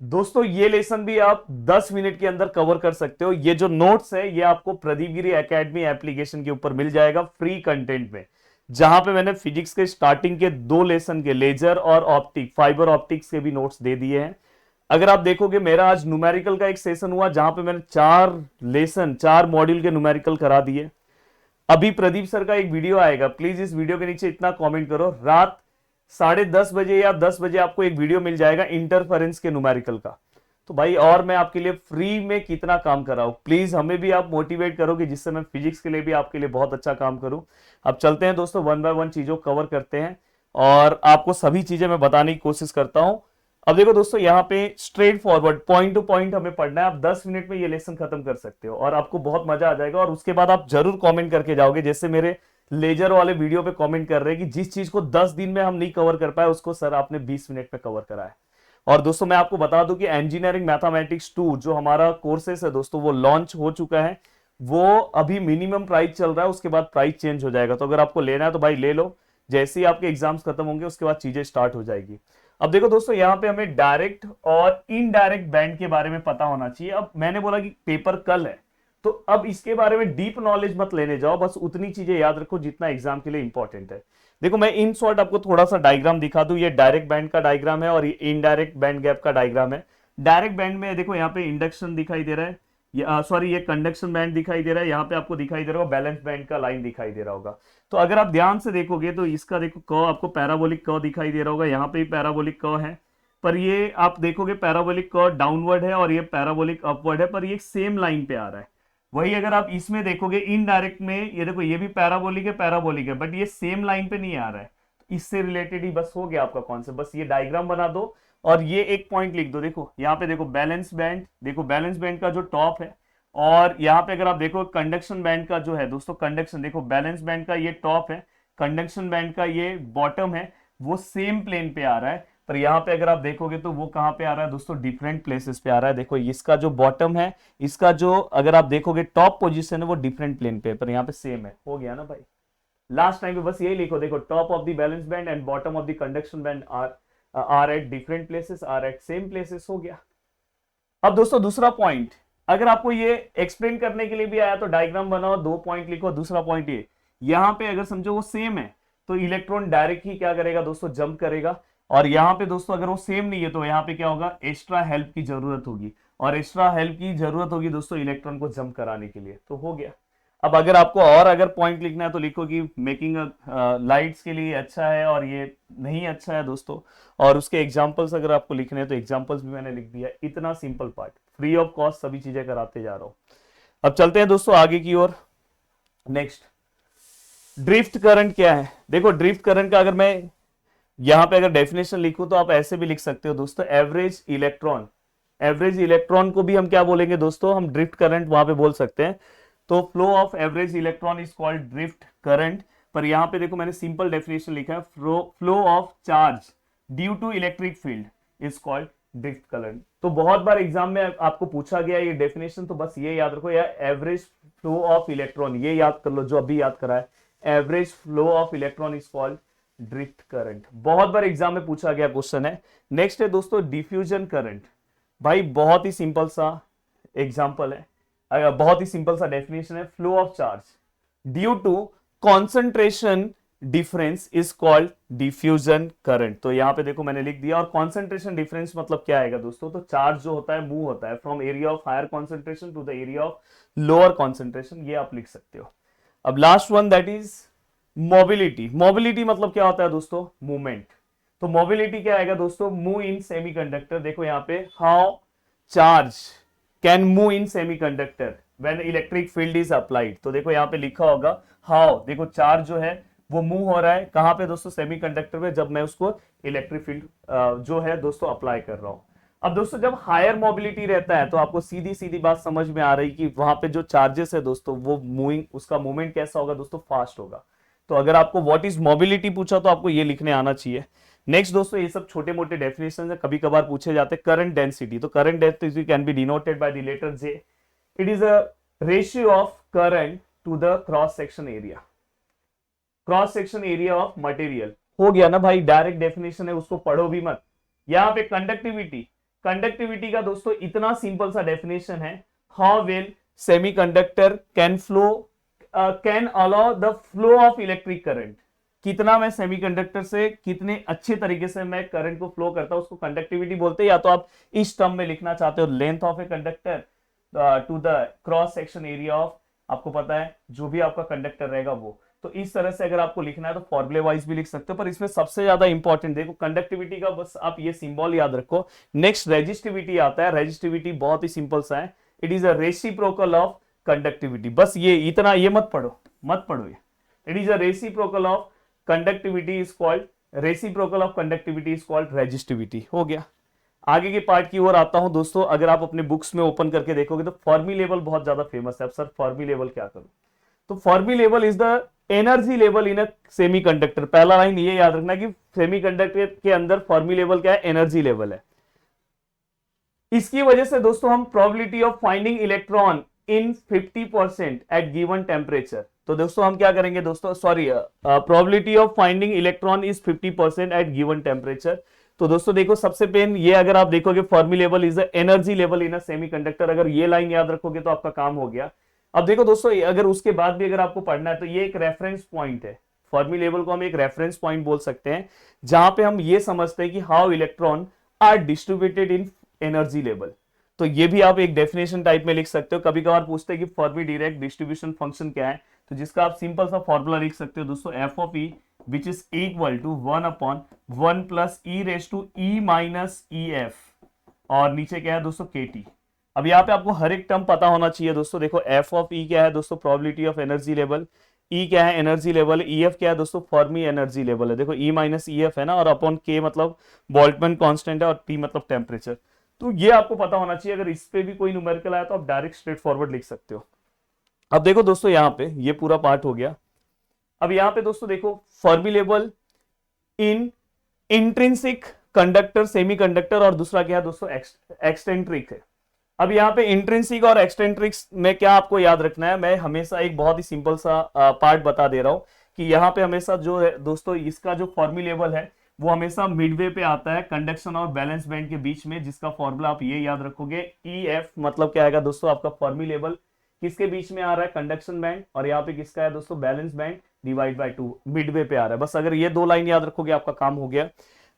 दोस्तों ये लेसन भी आप 10 मिनट के अंदर कवर कर सकते हो। ये जो नोट्स है ये आपको प्रदीप गिरी एकेडमी एप्लीकेशन के ऊपर मिल जाएगा फ्री कंटेंट में, जहां पे मैंने फिजिक्स के स्टार्टिंग के 2 लेसन के लेजर और ऑप्टिक फाइबर ऑप्टिक्स के भी नोट्स दे दिए हैं। अगर आप देखोगे मेरा आज न्यूमेरिकल का एक सेशन हुआ जहां पे मैंने 4 मॉड्यूल के न्यूमेरिकल करा दिए। अभी प्रदीप सर का एक वीडियो आएगा, प्लीज इस वीडियो के नीचे इतना कमेंट करो, रात 10:30 बजे या 10 बजे आपको एक वीडियो मिल जाएगा इंटरफेरेंस के न्यूमेरिकल का। तो भाई और मैं आपके लिए फ्री में कितना काम कर रहा हूं, प्लीज हमें भी आप मोटिवेट करोगे जिससे मैं फिजिक्स के लिए भी आपके लिए बहुत अच्छा काम करूं। अब चलते हैं दोस्तों, वन बाय वन चीजों कवर करते हैं और आपको सभी चीजें मैं बताने की कोशिश करता हूं। अब देखो दोस्तों, यहाँ पे straight forward point two point हमें पढ़ना है। आप 10 मिनट में ये लेसन खत्म कर सकते हो और आपको बहुत मजा आ जाएगा। और उसके बाद आप जरूर कमेंट करके जाओगे, जैसे मेरे लेजर वाले वीडियो पे कमेंट कर रहे हैं कि जिस चीज को 10 दिन में हम नहीं कवर कर पाए उसको सर आपने 20 मिनट में कवर करा है। और दोस्तों मैं आपको बता दूं कि इंजीनियरिंग मैथमेटिक्स 2 जो हमारा कोर्सेस है दोस्तों वो लॉन्च हो चुका है। वो अभी मिनिमम प्राइस चल रहा है, उसके बाद प्राइस चेंज हो जाएगा। तो अगर आपको लेना है तो भाई ले लो, जैसे ही आपके एग्जाम्स खत्म होंगे उसके बाद चीजें स्टार्ट हो जाएगी। अब देखो दोस्तों, यहाँ पे हमें डायरेक्ट और इनडायरेक्ट बैंड के बारे में पता होना चाहिए। अब मैंने बोला कि पेपर कल है, तो अब इसके बारे में डीप नॉलेज मत लेने जाओ, बस उतनी चीजें याद रखो जितना एग्जाम के लिए इंपॉर्टेंट है। देखो मैं इन शॉर्ट आपको थोड़ा सा डायग्राम दिखा दूं। ये डायरेक्ट बैंड का डायग्राम है और ये इनडायरेक्ट बैंड गैप का डायग्राम है। डायरेक्ट बैंड में देखो यहाँ पे इंडक्शन दिखाई दे रहा है, ये कंडक्शन बैंड दिखाई दे रहा है, यहाँ पे आपको दिखाई दे रहा होगा बैलेंस बैंड का लाइन दिखाई दे रहा होगा। तो अगर आप ध्यान से देखोगे तो इसका देखो कर्व आपको पैराबोलिक कर्व दिखाई दे रहा होगा, यहाँ पे भी पैराबोलिक कर्व है। पर ये आप देखोगे पैराबोलिक कर्व डाउनवर्ड है और ये पैराबोलिक अपवर्ड है, पर ये सेम लाइन पे आ रहा है। वही अगर आप इसमें देखोगे इनडायरेक्ट में, ये देखो ये भी पैराबोलिक है बट ये सेम लाइन पे नहीं आ रहा है। तो इससे रिलेटेड ही बस हो गया आपका कॉन्सेप्ट। बस ये डायग्राम बना दो और ये एक पॉइंट लिख दो। देखो यहाँ पे देखो बैलेंस बैंड, देखो बैलेंस बैंड का जो टॉप है, और यहाँ पे अगर आप देखो कंडक्शन बैंड का जो है दोस्तों, कंडक्शन देखो बैलेंस बैंड का ये टॉप है, कंडक्शन बैंड का ये बॉटम है, वो सेम प्लेन पे आ रहा है। पर यहाँ पे अगर आप देखोगे तो वो कहाँ पे आ रहा है दोस्तों, डिफरेंट प्लेसेस पे आ रहा है। देखो इसका जो बॉटम है, इसका जो अगर आप देखोगे टॉप पोजीशन है वो डिफरेंट प्लेन पे, पर यहाँ पे सेम है। हो गया ना भाई, लास्ट टाइम पे बस यही लिखो, देखो top of the balance band and bottom of the conduction band are at different places, are at same places. हो गया। अब दोस्तों दूसरा पॉइंट, अगर आपको ये एक्सप्लेन करने के लिए भी आया तो डायग्राम बनाओ, 2 पॉइंट लिखो। दूसरा पॉइंट ये, यहां पे अगर समझो वो सेम है तो इलेक्ट्रॉन डायरेक्ट ही क्या करेगा दोस्तों, जंप करेगा। और यहाँ पे दोस्तों अगर वो सेम नहीं है तो यहाँ पे क्या होगा, एक्स्ट्रा हेल्प की जरूरत होगी, और एक्स्ट्रा हेल्प की जरूरत होगी दोस्तों इलेक्ट्रॉन को जंप कराने के लिए। तो हो गया। अब अगर आपको और अगर पॉइंट लिखना है तो लिखो कि मेकिंग लाइट्स के लिए अच्छा है और ये नहीं अच्छा है दोस्तों। और उसके एग्जांपल्स अगर आपको लिखने हैं तो एग्जांपल्स भी मैंने लिख दिया। इतना simple part, free of cost सभी चीजें कराते जा रहा हूं। अब चलते हैं दोस्तों आगे की ओर। नेक्स्ट, ड्रिफ्ट करंट क्या है। देखो ड्रिफ्ट करंट का अगर मैं यहां पे अगर डेफिनेशन लिखूं तो आप ऐसे भी लिख सकते हो दोस्तों, एवरेज इलेक्ट्रॉन। एवरेज इलेक्ट्रॉन को भी हम क्या बोलेंगे दोस्तों, हम ड्रिफ्ट करंट वहां पे बोल सकते हैं। तो flow of average electron is called drift current. पर यहां पे देखो मैंने सिंपल डेफिनेशन लिखा है, flow of charge due to electric field is called drift current. तो बहुत बार एग्जाम में आपको पूछा गया ये डेफिनेशन, तो बस ये याद रखो, या एवरेज फ्लो ऑफ इलेक्ट्रॉन, ये याद कर लो जो अभी याद करा है, average flow of electron is called drift current. बहुत बार एग्जाम में पूछा गया क्वेश्चन है। नेक्स्ट है दोस्तों डिफ्यूजन करंट। भाई बहुत ही सिंपल सा एग्जांपल है, बहुत ही सिंपल सा डेफिनेशन है, flow of charge due to concentration difference is called diffusion current. तो यहां पे देखो मैंने लिख दिया। और कॉन्सेंट्रेशन डिफरेंस मतलब क्या आएगा दोस्तों, तो चार्ज जो होता है मूव होता है from area of higher concentration to the area of lower concentration, ये आप लिख सकते हो। अब last one that is mobility. Mobility मतलब क्या होता है दोस्तों, मूवमेंट। तो मोबिलिटी क्या आएगा दोस्तों, मूव इन सेमीकंडक्टर। देखो यहाँ पे how charge can move in semiconductor when electric field is applied. तो देखो यहाँ पे लिखा होगा हाउ, देखो चार्ज जो है वो मूव हो रहा है कहां पे दोस्तों, सेमीकंडक्टर में, जब मैं उसको इलेक्ट्रिक फील्ड जो है दोस्तों अप्लाई कर रहा हूं। अब दोस्तों जब हायर मोबिलिटी रहता है तो आपको सीधी सीधी बात समझ में आ रही कि वहां पे जो चार्जेस है दोस्तों वो मूविंग, उसका मूवमेंट कैसा होगा दोस्तों, फास्ट होगा। तो अगर आपको व्हाट इज मोबिलिटी पूछा तो आपको ये लिखने आना चाहिए। नेक्स्ट दोस्तों, ये सब छोटे मोटे डेफिनेशन है, कभी कभार पूछे जाते हैं। करंट डेंसिटी, तो current density can be denoted by the letter J. It is a ratio of current to the cross section area, cross section area of material. हो गया ना भाई, डायरेक्ट डेफिनेशन है, उसको पढ़ो भी मत। यहां पे कंडक्टिविटी, कंडक्टिविटी का दोस्तों इतना सिंपल सा डेफिनेशन है, how well semiconductor can flow, can allow the flow of electric current, कितना मैं सेमीकंडक्टर से कितने अच्छे तरीके से मैं करंट को फ्लो करता हूं, उसको कंडक्टिविटी बोलते हैं। या तो आप इस टर्म में लिखना चाहते हो, length of a conductor to the cross section area of, आपको पता है जो भी आपका कंडक्टर रहेगा वो, तो इस तरह से अगर आपको लिखना है तो फॉर्मुले वाइज भी लिख सकते हो, पर इसमें सबसे ज्यादा इंपॉर्टेंट देखो कंडक्टिविटी का, बस आप ये सिंबल याद रखो। नेक्स्ट रेजिस्टिविटी आता है, रेजिस्टिविटी बहुत ही सिंपल सा है, it is a reciprocal of conductivity, बस ये इतना, ये मत पढ़ो ये, it is a reciprocal of conductivity is called, reciprocal of conductivity is called resistivity. हो गया, आगे के पार्ट की ओर आता हूं दोस्तों। अगर आप अपने बुक्स में ओपन करके देखोगे तो फर्मी लेवल बहुत ज्यादा फेमस है। अब सर फर्मी लेवल क्या करूं, तो Fermi level is the energy level in a semiconductor. पहला लाइन ये याद रखना कि सेमीकंडक्टर के अंदर फर्मी लेवल क्या है, एनर्जी लेवल है। इसकी वजह से दोस्तों हम probability of finding electron in 50% at given temperature, तो दोस्तों हम क्या करेंगे दोस्तों, sorry, probability of finding electron is 50% at given temperature. तो दोस्तों देखो सबसे पेन ये, अगर आप देखोगे Fermi level is the energy level in a semiconductor, अगर ये लाइन याद रखोगे तो आपका काम हो गया। अब देखो दोस्तों, अगर उसके बाद भी अगर आपको पढ़ना है तो ये एक रेफरेंस पॉइंट है, फर्मी लेवल को हम एक रेफरेंस पॉइंट बोल सकते हैं, जहां पे हम ये समझते हैं कि how electron are distributed in energy level. तो ये भी आप एक डेफिनेशन टाइप में लिख सकते हो। कभी कभार पूछते हैं कि फर्मी डायरेक्ट डिस्ट्रीब्यूशन फंक्शन क्या है, तो जिसका आप सिंपल सा फॉर्मूला लिख सकते हो दोस्तों, F of E which is equal to 1/1 plus E raise to E minus E F, और नीचे क्या है दोस्तों, के टी। अब यहाँ पे आपको हर एक टर्म पता होना चाहिए दोस्तों। देखो एफ ऑफ ई क्या है दोस्तों, प्रोबेबिलिटी ऑफ एनर्जी लेवल, ई क्या है एनर्जी लेवल, ई एफ क्या है दोस्तों, फर्मी एनर्जी लेवल है। देखो ई माइनस ई एफ है ना, और अपॉन के मतलब बोल्ट्जमैन कांस्टेंट है, और टी मतलब टेम्परेचर। तो ये आपको पता होना चाहिए। अगर इस पे भी कोई न्यूमेरिकल आया तो आप डायरेक्ट स्ट्रेट फॉरवर्ड लिख सकते हो। अब देखो दोस्तों, यहाँ पे ये पूरा पार्ट हो गया। अब यहाँ पे दोस्तों देखो Fermi level in intrinsic conductor semiconductor, और दूसरा क्या है दोस्तों, एक्सटेंट्रिक है। अब यहाँ पे इंट्रिंसिक और एक्सटेंट्रिक्स में क्या आपको याद रखना है, मैं हमेशा एक बहुत ही सिंपल सा पार्ट बता दे रहा हूं कि यहाँ पे हमेशा जो है दोस्तों, इसका जो फॉर्मी लेवल है वो हमेशा मिडवे पे आता है कंडक्शन और बैलेंस बैंड के बीच में, जिसका फॉर्मूला आप ये याद रखोगे, ई एफ मतलब क्या आएगा दोस्तों, आपका फॉर्मी लेवल किसके बीच में आ रहा है, कंडक्शन बैंड, और यहाँ पे किसका है दोस्तों, balance band divide by 2, Midway पे आ रहा है। बस अगर ये दो लाइन याद रखोगे आपका काम हो गया।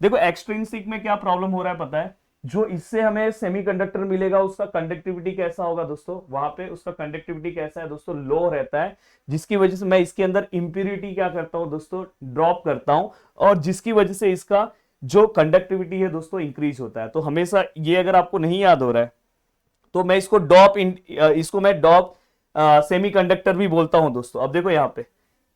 देखो एक्सट्रिंसिक में क्या प्रॉब्लम हो रहा है पता है, जो इससे हमें सेमीकंडक्टर मिलेगा उसका कंडक्टिविटी कैसा होगा दोस्तों, वहां पे उसका कंडक्टिविटी कैसा है दोस्तों, लो रहता है, जिसकी वजह से मैं इसके अंदर इंप्योरिटी क्या करता हूं दोस्तों, ड्रॉप करता हूं, और जिसकी वजह से इसका जो कंडक्टिविटी है दोस्तों इंक्रीज होता है। तो हमेशा ये अगर आपको नहीं याद हो रहा है तो मैं इसको इसको मैं डॉप सेमीकंडक्टर भी बोलता हूं दोस्तों। अब देखो यहाँ पे,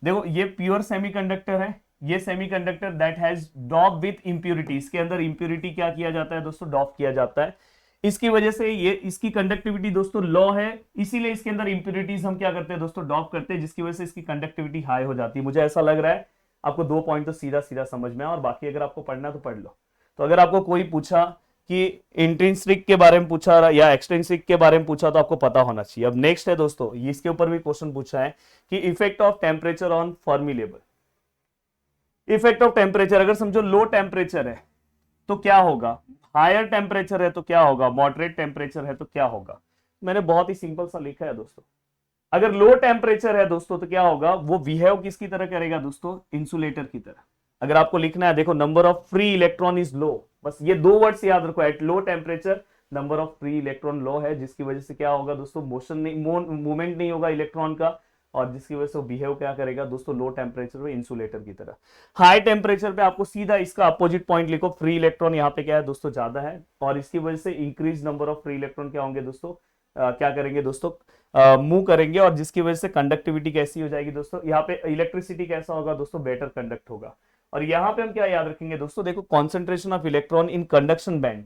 देखो ये प्योर सेमीकंडक्टर है, ये semiconductor that has dope with impurity, इसके अंदर इंप्योरिटी क्या किया जाता है दोस्तों, डॉप किया जाता है। इसकी वजह से ये इसकी कंडक्टिविटी दोस्तों लो है, इसीलिए इसके अंदर इंप्योरिटीज हम क्या करते हैं दोस्तों, डॉप करते हैं, जिसकी वजह से इसकी कंडक्टिविटी हाई हो जाती है। मुझे ऐसा लग रहा है आपको 2 पॉइंट तो सीधा सीधा समझ में है, और बाकी अगर आपको पढ़ना तो पढ़ लो। तो अगर आपको कोई पूछा कि इंट्रिंसिक के बारे में पूछा या एक्सट्रिंसिक के बारे में पूछा तो आपको पता होना चाहिए। अब नेक्स्ट है दोस्तों, इसके ऊपर भी क्वेश्चन पूछा है कि effect of temperature on Fermi level. Effect of temperature, अगर समझो लो टेम्परेचर है तो क्या होगा, हायर टेम्परेचर है तो क्या होगा, मॉडरेट टेम्परेचर है तो क्या होगा। मैंने बहुत ही सिंपल सा लिखा है दोस्तों। अगर लो टेम्परेचर है दोस्तों तो क्या होगा, वो बिहेव किसकी तरह करेगा दोस्तों, इंसुलेटर की तरह। अगर आपको लिखना है, देखो number of free electron is low, बस ये 2 वर्ड्स याद रखो, at low temperature number of free electron low है, जिसकी वजह से क्या होगा दोस्तों, मोशन नहीं, मूवमेंट नहीं होगा इलेक्ट्रॉन का, और जिसकी वजह से वो बिहेव क्या करेगा दोस्तों, लो टेम्परेचर पे इंसुलेटर की तरह। हाई टेम्परेचर पे आपको सीधा इसका अपोजिट पॉइंट लिखो, फ्री इलेक्ट्रॉन यहाँ पे क्या है दोस्तों, ज्यादा है, और इसकी वजह से increase number of free electron क्या होंगे दोस्तों, क्या करेंगे दोस्तों, मूव करेंगे, और जिसकी वजह से कंडक्टिविटी कैसी हो जाएगी दोस्तों, यहाँ पे इलेक्ट्रिसिटी कैसा होगा दोस्तों, बेटर कंडक्ट होगा। और यहाँ पे हम क्या याद रखेंगे दोस्तों, देखो concentration of electron in conduction band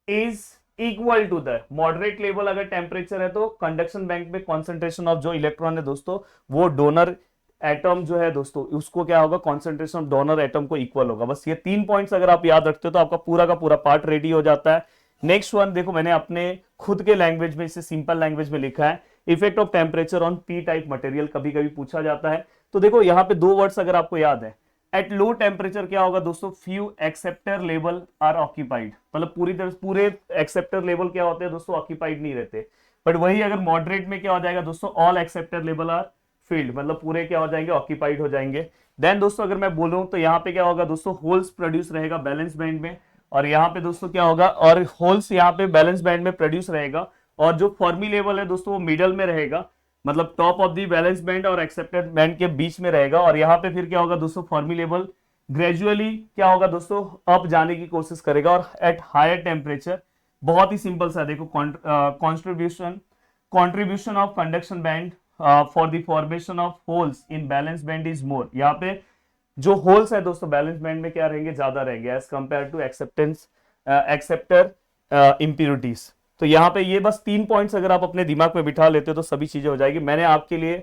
is equal to the moderate level. अगर टेम्परेचर है तो कंडक्शन बैंक में कॉन्सेंट्रेशन ऑफ जो इलेक्ट्रॉन है दोस्तों, वो डोनर एटम जो है दोस्तों, उसको क्या होगा, कॉन्सेंट्रेशन ऑफ डोनर एटम को इक्वल होगा। बस ये 3 पॉइंट्स अगर आप याद रखते हो तो आपका पूरा का पूरा पार्ट रेडी हो जाता है। नेक्स्ट वन देखो, मैंने अपने खुद के लैंग्वेज में, इसे सिंपल लैंग्वेज में लिखा है, effect of temperature on P type material, कभी कभी पूछा जाता है। तो देखो यहाँ पे 2 वर्ड्स अगर आपको याद है, एट लो टेम्परेचर क्या होगा दोस्तों, few acceptor level are occupied, मतलब पूरी तरह पूरे एक्सेप्टर लेवल क्या होते हैं दोस्तों, ऑक्यूपाइड नहीं रहते। बट वही अगर मॉडरेट में क्या हो जाएगा दोस्तों, all acceptor level are filled, मतलब पूरे क्या हो जाएंगे, ऑक्यूपाइड हो जाएंगे। देन दोस्तों अगर मैं बोलूं तो यहाँ पे क्या होगा दोस्तों, होल्स प्रोड्यूस रहेगा बैलेंस बैंड में, और यहाँ पे दोस्तों क्या होगा, और होल्स यहाँ पे बैलेंस बैंड में प्रोड्यूस रहेगा, और जो फर्मी लेवल है दोस्तों वो मिडल में रहेगा, मतलब top of the balance band और एक्सेप्टेड बैंड के बीच में रहेगा। और यहाँ पे फिर क्या होगा दोस्तों, फर्मी लेवल ग्रेजुअली क्या होगा दोस्तों, अप जाने की कोशिश करेगा, और एट हायर टेम्परेचर बहुत ही सिंपल सा देखो, contribution of conduction band for the formation of holes in balance band is more. यहाँ पे जो होल्स है दोस्तों बैलेंस बैंड में क्या रहेंगे, ज्यादा रहेंगे as compare to acceptor impurities. तो यहाँ पे ये बस 3 पॉइंट्स अगर आप अपने दिमाग में बिठा लेते हो तो सभी चीजें हो जाएगी। मैंने आपके लिए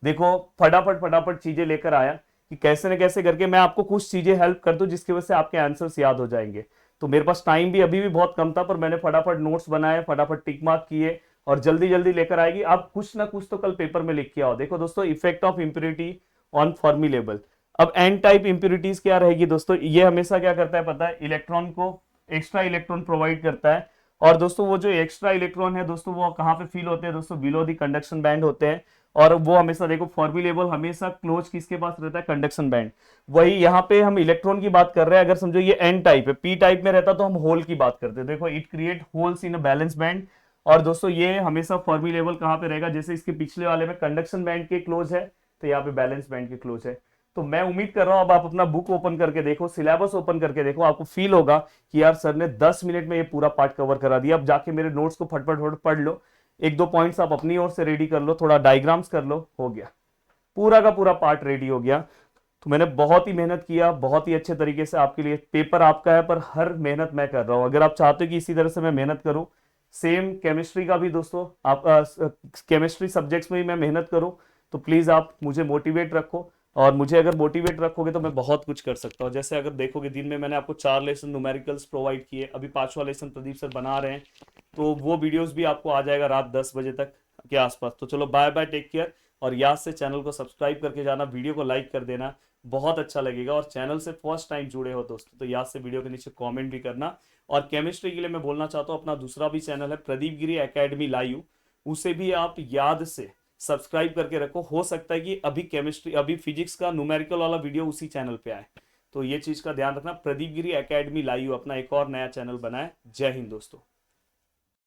देखो फटाफट चीजें लेकर आया कि कैसे न कैसे करके मैं आपको कुछ चीजें हेल्प कर दूं जिसकी वजह से आपके आंसर्स याद हो जाएंगे। तो मेरे पास टाइम भी अभी भी बहुत कम था, पर मैंने फटाफट नोट्स बनाए, फटाफट टिक मार्क किए, और जल्दी जल्दी लेकर आएगी। आप कुछ ना कुछ तो कल पेपर में लिख के आओ। देखो दोस्तों, effect of impurity on Fermi level. अब एन टाइप इंप्योरिटीज क्या रहेगी दोस्तों, ये हमेशा क्या करता है पता है, इलेक्ट्रॉन को एक्स्ट्रा इलेक्ट्रॉन प्रोवाइड करता है। और दोस्तों वो जो एक्स्ट्रा इलेक्ट्रॉन है दोस्तों, वो कहाँ पे फील होते हैं दोस्तों, बिलो दी कंडक्शन बैंड होते हैं। और वो हमेशा देखो फॉर्मी लेवल हमेशा क्लोज किसके पास रहता है, कंडक्शन बैंड। वही यहाँ पे हम इलेक्ट्रॉन की बात कर रहे हैं, अगर समझो ये एन टाइप है, पी टाइप में रहता तो हम होल की बात करते हैं। देखो it create holes in a balance band. और दोस्तों ये हमेशा फॉर्मी लेवल कहाँ पे रहेगा, जैसे इसके पिछले वाले में कंडक्शन बैंड के क्लोज है, तो यहाँ पे बैलेंस बैंड के क्लोज है। तो मैं उम्मीद कर रहा हूं अब आप अपना बुक ओपन करके देखो, सिलेबस ओपन करके देखो, आपको फील होगा कि यार सर ने 10 मिनट में ये पूरा पार्ट कवर करा दिया। अब जाके मेरे नोट्स को फटफट पढ़ लो, 1-2 पॉइंट्स आप अपनी ओर से रेडी कर लो, थोड़ा डायग्राम्स कर लो, हो गया पूरा का पूरा पार्ट रेडी हो गया। तो मैंने बहुत ही मेहनत किया, बहुत ही अच्छे तरीके से आपके लिए। पेपर आपका है पर हर मेहनत मैं कर रहा हूं। अगर आप चाहते हो कि इसी तरह से मैं मेहनत करूं, सेम केमिस्ट्री का भी दोस्तों आप केमिस्ट्री सब्जेक्ट्स में भी मैं मेहनत करूं, तो प्लीज आप मुझे मोटिवेट रखो। और मुझे अगर मोटिवेट रखोगे तो मैं बहुत कुछ कर सकता हूँ। जैसे अगर देखोगे दिन में मैंने आपको 4 लेसन न्यूमेरिकल्स प्रोवाइड किए, अभी 5वां लेसन प्रदीप सर बना रहे हैं, तो वो वीडियोस भी आपको आ जाएगा रात 10 बजे तक के आसपास। तो चलो बाय बाय, टेक केयर। और याद से चैनल को सब्सक्राइब करके जाना, वीडियो को लाइक कर देना, बहुत अच्छा लगेगा। और चैनल से फर्स्ट टाइम जुड़े हो दोस्तों तो याद से वीडियो के नीचे कॉमेंट भी करना। और केमिस्ट्री के लिए मैं बोलना चाहता हूँ, अपना दूसरा भी चैनल है प्रदीप गिरी एकेडमी लाइव, उसे भी आप याद से सब्सक्राइब करके रखो। हो सकता है कि अभी फिजिक्स का न्यूमेरिकल वाला वीडियो उसी चैनल पे आए, तो ये चीज का ध्यान रखना। प्रदीप गिरी एकेडमी लाइव अपना एक और नया चैनल बनाए। जय हिंद दोस्तों।